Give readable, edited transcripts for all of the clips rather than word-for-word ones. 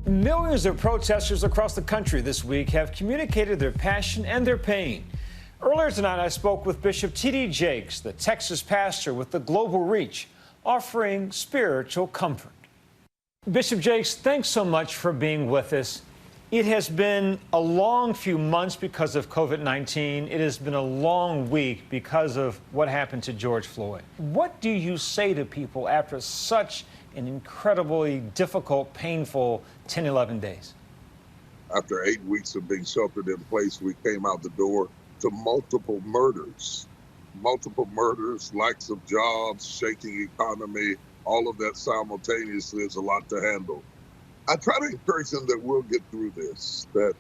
Millions of protesters across the country this week have communicated their passion and their pain. Earlier tonight, I spoke with Bishop T.D. Jakes, the Texas pastor with the global reach, offering spiritual comfort. Bishop Jakes, thanks so much for being with us. It has been a long few months because of COVID-19. It has been a long week because of what happened to George Floyd. What do you say to people after such an incredibly difficult, painful 10, 11 days? After 8 weeks of being sheltered in place, we came out the door to multiple murders, lacks of jobs, shaking economy, all of that simultaneously is a lot to handle. I try to encourage them that we'll get through this, that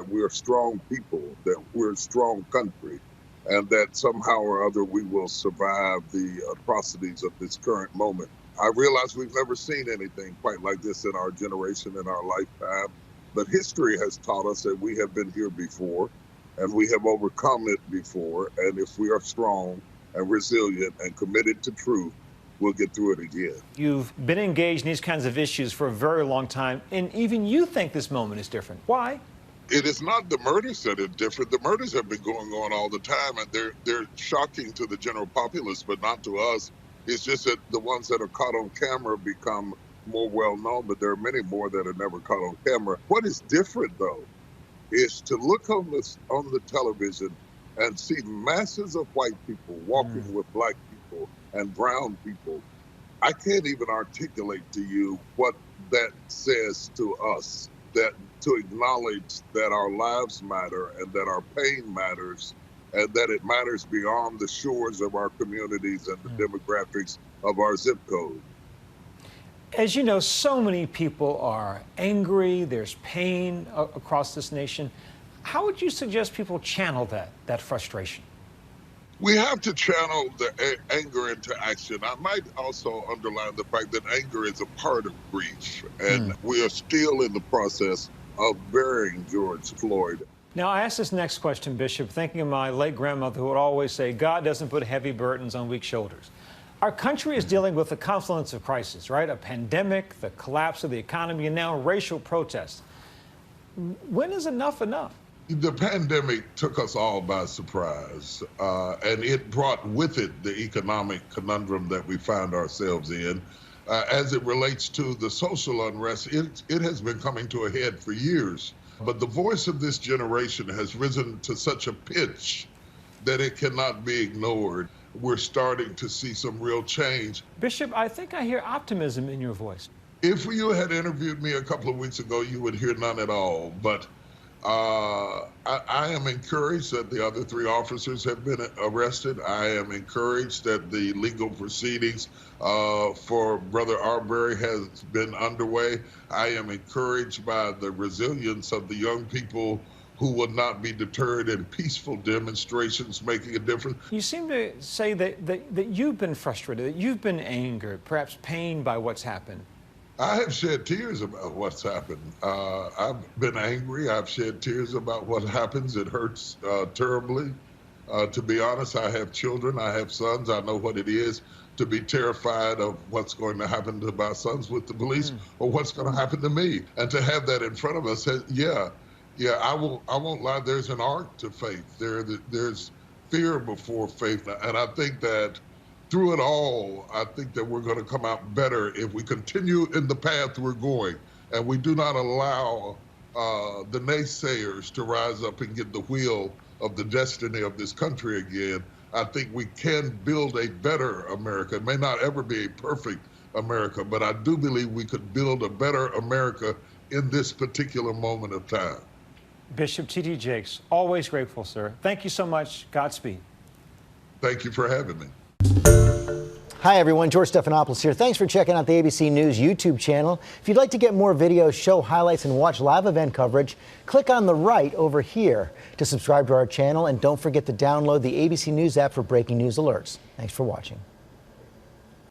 we're strong people, that we're a strong country, and that somehow or other we will survive the atrocities of this current moment. I realize we've never seen anything quite like this in our generation, in our lifetime, but history has taught us that we have been here before, and we have overcome it before, and if we are strong and resilient and committed to truth, we'll get through it again. You've been engaged in these kinds of issues for a very long time, and even you think this moment is different. Why? It is not the murders that are different. The murders have been going on all the time, and they're shocking to the general populace, but not to us. It's just that the ones that are caught on camera become more well-known, but there are many more that are never caught on camera. What is different, though, is to look on the television and see masses of white people walking with black people and brown people. I can't even articulate to you what that says to us, that to acknowledge that our lives matter and that our pain matters and that it matters beyond the shores of our communities and the demographics of our zip code. As you know, so many people are angry, there's pain across this nation. How would you suggest people channel that frustration? We have to channel the anger into action. I might also underline the fact that anger is a part of grief, and we are still in the process of burying George Floyd. Now, I ask this next question, Bishop, thinking of my late grandmother who would always say, God doesn't put heavy burdens on weak shoulders. Our country is dealing with a confluence of crises, right? A pandemic, the collapse of the economy, and now racial protests. When is enough enough? The pandemic took us all by surprise, and it brought with it the economic conundrum that we find ourselves in. As it relates to the social unrest, it has been coming to a head for years. But the voice of this generation has risen to such a pitch that it cannot be ignored. We're starting to see some real change. Bishop, I think I hear optimism in your voice. If you had interviewed me a couple of weeks ago, you would hear none at all. But I am encouraged that the other 3 officers have been arrested. I am encouraged that the legal proceedings for Brother Arbery has been underway. I am encouraged by the resilience of the young people who will not be deterred in peaceful demonstrations making a difference. You seem to say that you've been frustrated, that you've been angered, perhaps pained by what's happened. I have shed tears about what's happened. I've been angry. I've shed tears about what happens. It hurts terribly. To be honest, I have children. I have sons. I know what it is to be terrified of what's going to happen to my sons with the police or what's going to happen to me. And to have that in front of us, I won't lie. There's an art to faith. There's fear before faith. And I think that through it all, I think that we're going to come out better if we continue in the path we're going and we do not allow the naysayers to rise up and get the wheel of the destiny of this country again. I think we can build a better America. It may not ever be a perfect America, but I do believe we could build a better America in this particular moment of time. Bishop T.D. Jakes, always grateful, sir. Thank you so much. Godspeed. Thank you for having me. Hi, everyone. George Stephanopoulos here. Thanks for checking out the ABC News YouTube channel. If you'd like to get more videos, show highlights, and watch live event coverage, click on the right over here to subscribe to our channel. And don't forget to download the ABC News app for breaking news alerts. Thanks for watching.